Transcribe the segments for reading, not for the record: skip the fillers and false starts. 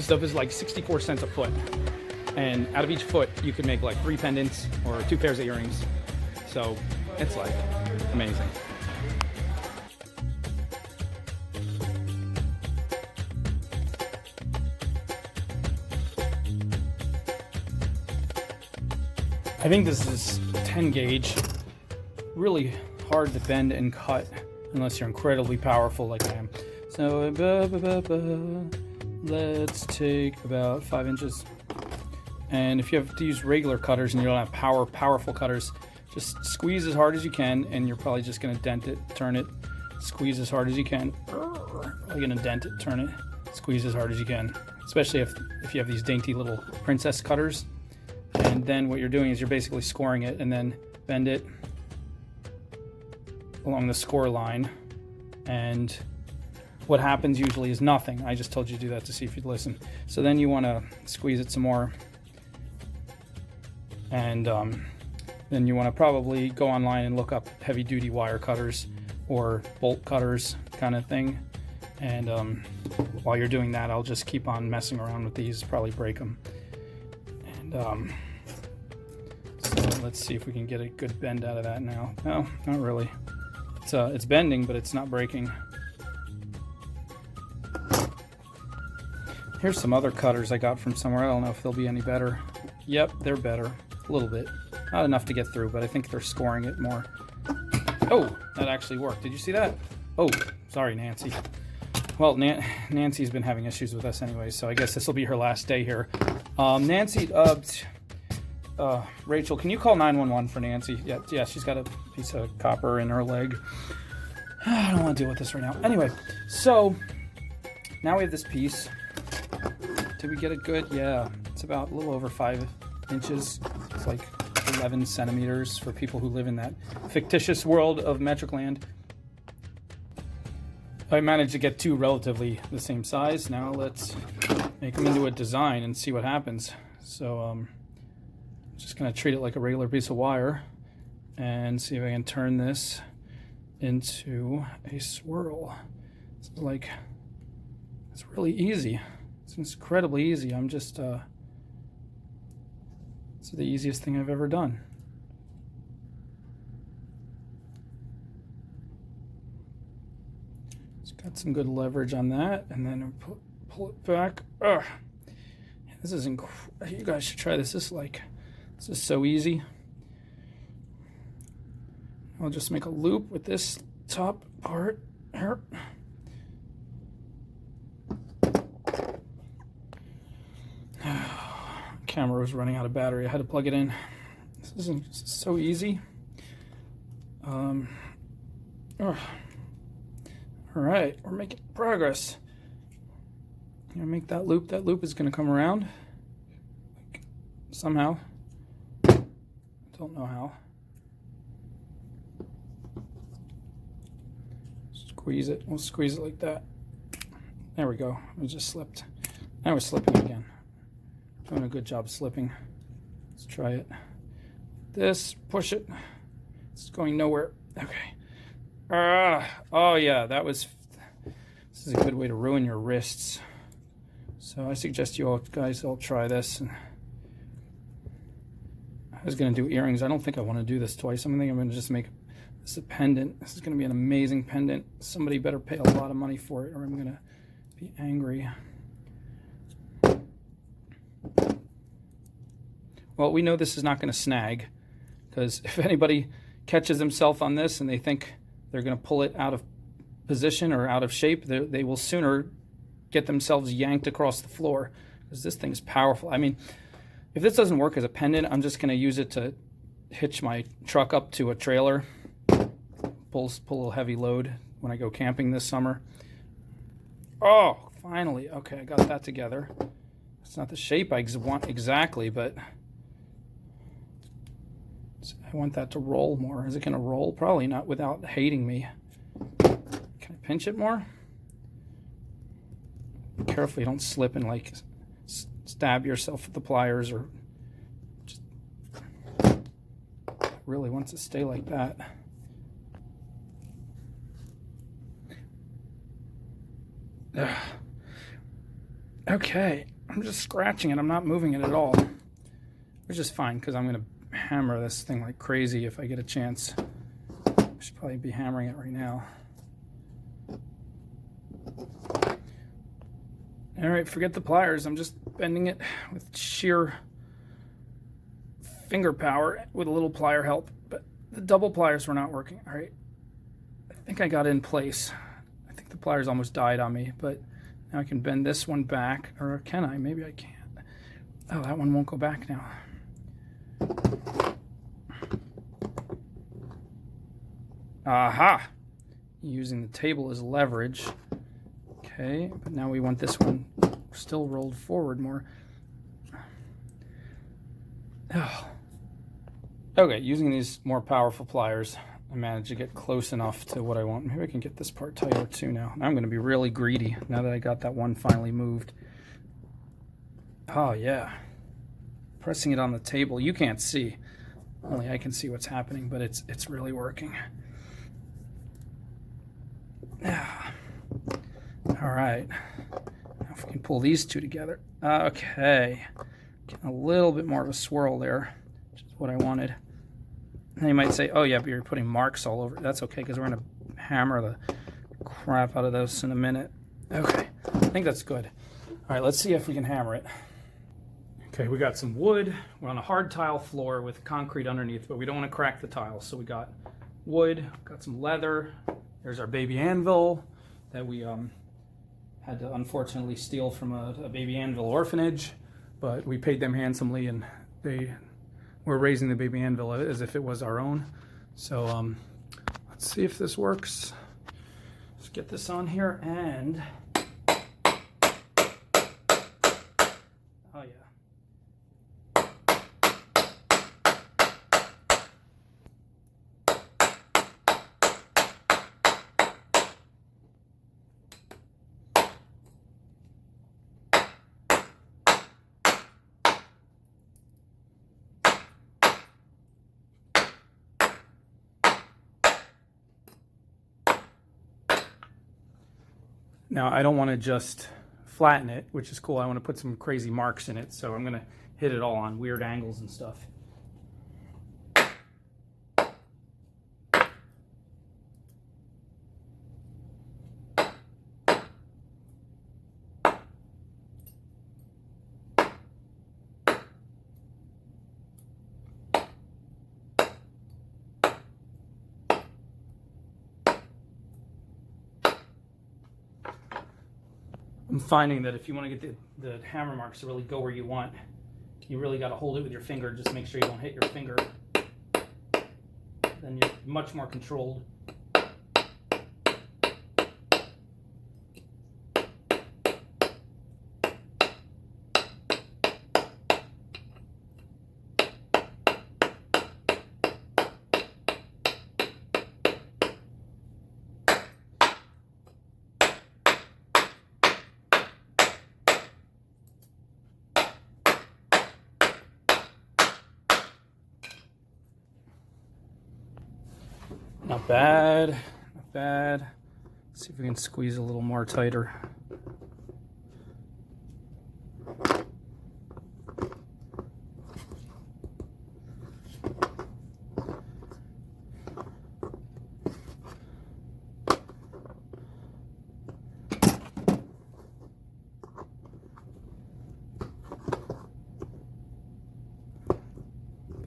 This stuff is like 64 cents a foot. And out of each foot, you can make like 3 pendants or 2 pairs of earrings. So it's like amazing. I think this is 10 gauge. Really hard to bend and cut unless you're incredibly powerful like I am. So let's take about 5 inches. And if you have to use regular cutters and you don't have powerful cutters, just squeeze as hard as you can, and you're probably just going to dent it, turn it, squeeze as hard as you can. You're going to dent it, turn it, squeeze as hard as you can. Especially if you have these dainty little princess cutters. And then what you're doing is you're basically scoring it and then bend it along the score line. And what happens usually is nothing. I just told you to do that to see if you'd listen. So then you want to squeeze it some more. And then you want to probably go online and look up heavy duty wire cutters or bolt cutters kind of thing. And while you're doing that, I'll just keep on messing around with these, probably break them. And so let's see if we can get a good bend out of that now. No, not really. It's bending, but it's not breaking. Here's some other cutters I got from somewhere. I don't know if they'll be any better. Yep, they're better. A little bit. Not enough to get through, but I think they're scoring it more. Oh, that actually worked. Did you see that? Oh, sorry, Nancy. Well, Nancy's been having issues with us anyway, so I guess this will be her last day here. Nancy, Rachel, can you call 911 for Nancy? Yeah, she's got a piece of copper in her leg. I don't want to deal with this right now. Anyway, so now we have this piece. Did we get it good? Yeah, it's about a little over 5 inches. It's like 11 centimeters for people who live in that fictitious world of metric land. I managed to get 2 relatively the same size. Now let's make them into a design and see what happens. So I'm just going to treat it like a regular piece of wire and see if I can turn this into a swirl. It's like, it's really easy. It's incredibly easy. I'm just, it's the easiest thing I've ever done. It's got some good leverage on that, and then pull it back. Ugh. This is you guys should try this. This is so easy. I'll just make a loop with this top part here. Camera was running out of battery. I had to plug it in. This is so easy. All right, we're making progress. I'm gonna make that loop. That loop is gonna come around somehow. Don't know how. Squeeze it. We'll squeeze it like that. There we go. It just slipped. Now we're slipping again. Doing a good job slipping. Let's try it. This, push it. It's going nowhere. Okay. Oh yeah, this is a good way to ruin your wrists. So I suggest you all guys all try this. I was going to do earrings. I don't think I want to do this twice. I'm going to just make this a pendant. This is going to be an amazing pendant. Somebody better pay a lot of money for it or I'm going to be angry. Well, we know this is not going to snag, because if anybody catches himself on this and they think they're going to pull it out of position or out of shape, they will sooner get themselves yanked across the floor, because this thing's powerful. I mean, if this doesn't work as a pendant, I'm just going to use it to hitch my truck up to a trailer, pull a little heavy load when I go camping this summer. Oh, finally. Okay, I got that together. It's not the shape I want exactly, but I want that to roll more. Is it going to roll? Probably not without hating me. Can I pinch it more? Be careful you don't slip and like stab yourself with the pliers, or just really wants to stay like that. Ugh. Okay. I'm just scratching it. I'm not moving it at all, which is fine because I'm going to hammer this thing like crazy if I get a chance. I should probably be hammering it right now. All right, forget the pliers. I'm just bending it with sheer finger power with a little plier help, but the double pliers were not working. All right, I think I got it in place. I think the pliers almost died on me, but now I can bend this one back, or can I? Maybe I can't. Oh, that one won't go back now. Aha! Using the table as leverage. Okay, but now we want this one still rolled forward more. Oh. Okay, using these more powerful pliers, I managed to get close enough to what I want. Maybe I can get this part tighter too now. I'm going to be really greedy now that I got that one finally moved. Oh, yeah. Pressing it on the table. You can't see. Only I can see what's happening, but it's really working. All right. Now if we can pull these two together. Okay. Getting a little bit more of a swirl there, which is what I wanted. And you might say, oh yeah, but you're putting marks all over. That's okay, because we're going to hammer the crap out of those in a minute. Okay, I think that's good. All right, let's see if we can hammer it. Okay, we got some wood. We're on a hard tile floor with concrete underneath, but we don't want to crack the tiles. So we got wood, got some leather. There's our baby anvil that we had to unfortunately steal from a baby anvil orphanage, but we paid them handsomely, and they were raising the baby anvil as if it was our own. So let's see if this works. Let's get this on here, and oh yeah. Now, I don't want to just flatten it, which is cool. I want to put some crazy marks in it, so I'm going to hit it all on weird angles and stuff. I'm finding that if you want to get the hammer marks to really go where you want, you really got to hold it with your finger. Just make sure you don't hit your finger. Then you're much more controlled. Not bad, not bad. Let's see if we can squeeze a little more tighter.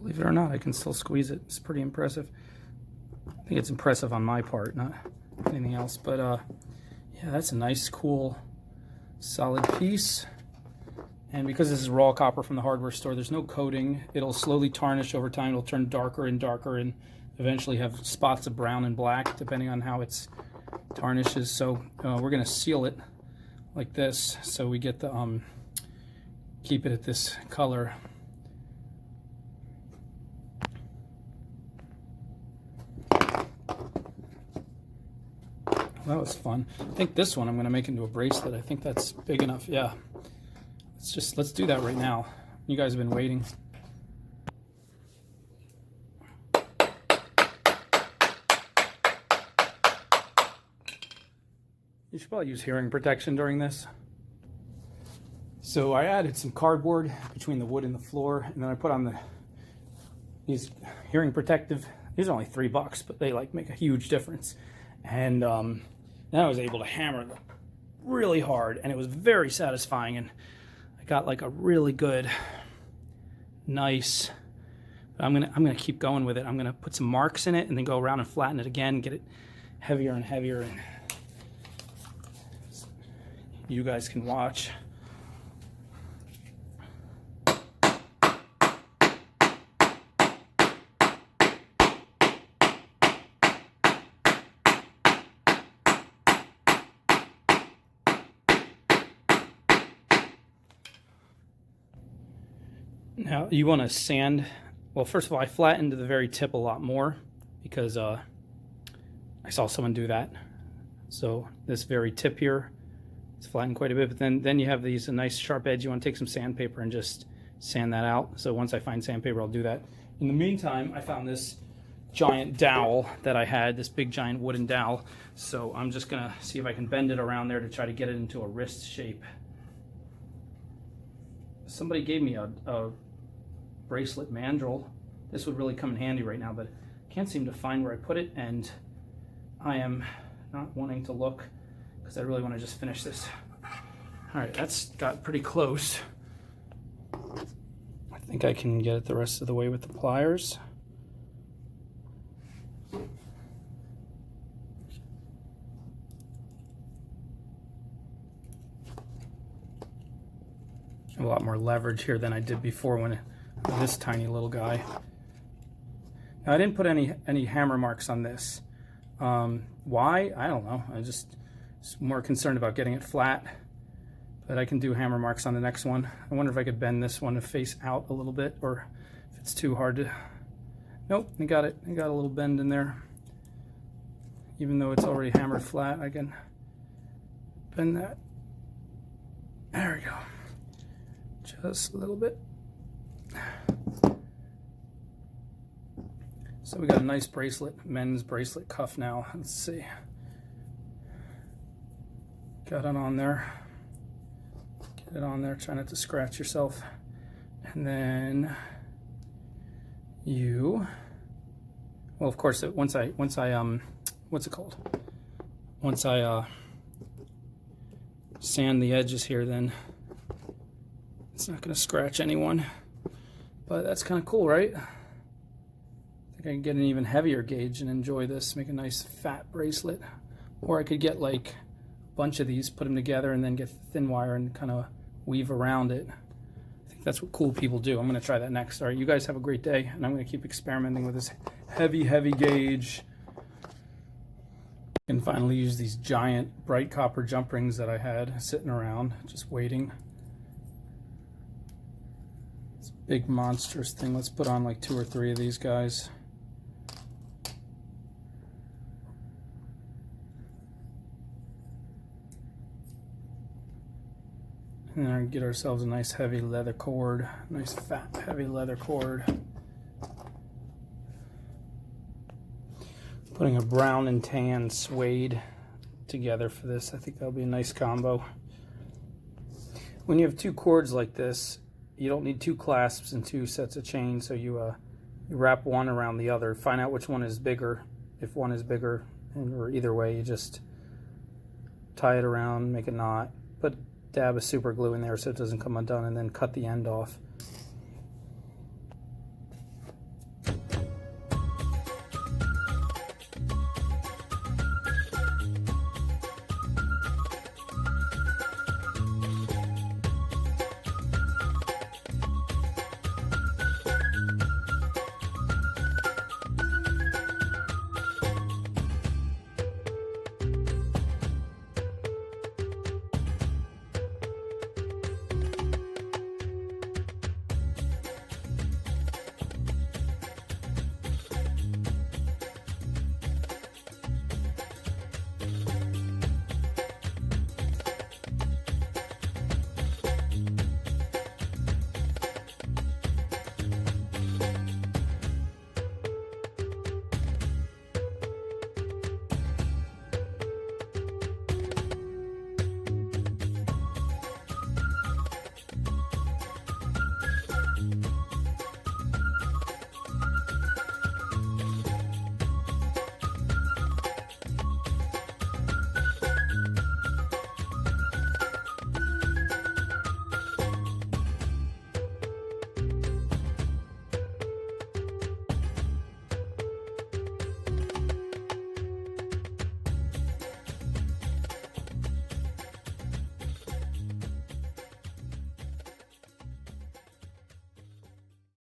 Believe it or not, I can still squeeze it. It's pretty impressive. I think it's impressive on my part, not anything else. But yeah, that's a nice, cool, solid piece. And because this is raw copper from the hardware store, there's no coating. It'll slowly tarnish over time. It'll turn darker and darker and eventually have spots of brown and black depending on how it tarnishes. So we're going to seal it like this so we get the keep it at this color. That was fun. I think this one I'm going to make into a bracelet. I think that's big enough. Yeah. Let's do that right now. You guys have been waiting. You should probably use hearing protection during this. So I added some cardboard between the wood and the floor, and then I put on these hearing protective. These are only $3, but they like make a huge difference. And then I was able to hammer them really hard, and it was very satisfying. And I got like a really good, nice. I'm gonna keep going with it. I'm gonna put some marks in it, and then go around and flatten it again, get it heavier and heavier, and you guys can watch. Now you want to sand. Well, first of all, I flattened the very tip a lot more because I saw someone do that. So this very tip here is flattened quite a bit. But then you have these a nice sharp edge. You want to take some sandpaper and just sand that out. So once I find sandpaper, I'll do that. In the meantime, I found this giant dowel that I had, this big giant wooden dowel. So I'm just gonna see if I can bend it around there to try to get it into a wrist shape. Somebody gave me a bracelet mandrel. This would really come in handy right now, but I can't seem to find where I put it, and I am not wanting to look because I really want to just finish this. All right, that's got pretty close. I think I can get it the rest of the way with the pliers. A lot more leverage here than I did before when this tiny little guy. Now, I didn't put any hammer marks on this. Why? I don't know. I just more concerned about getting it flat. But I can do hammer marks on the next one. I wonder if I could bend this one to face out a little bit, or if it's too hard to. Nope, I got it. I got a little bend in there. Even though it's already hammered flat, I can bend that. There we go. Just a little bit. So we got a nice bracelet, men's bracelet cuff now. Let's see. Got it on there. Get it on there. Try not to scratch yourself. And then you. Well, of course, once I what's it called? Once I sand the edges here, then it's not going to scratch anyone. But that's kind of cool, right? I think I can get an even heavier gauge and enjoy this, make a nice fat bracelet. Or I could get like a bunch of these, put them together, and then get the thin wire and kind of weave around it. I think that's what cool people do. I'm going to try that next. All right, you guys have a great day, and I'm going to keep experimenting with this heavy gauge. And finally use these giant bright copper jump rings that I had sitting around, just waiting. This big monstrous thing. Let's put on like 2 or 3 of these guys. And then get ourselves a nice heavy leather cord, nice fat heavy leather cord. Putting a brown and tan suede together for this. I think that'll be a nice combo. When you have 2 cords like this, you don't need 2 clasps and 2 sets of chain, so you wrap one around the other. Find out which one is bigger. If one is bigger, or either way, you just tie it around, make a knot, put dab of super glue in there so it doesn't come undone, and then cut the end off.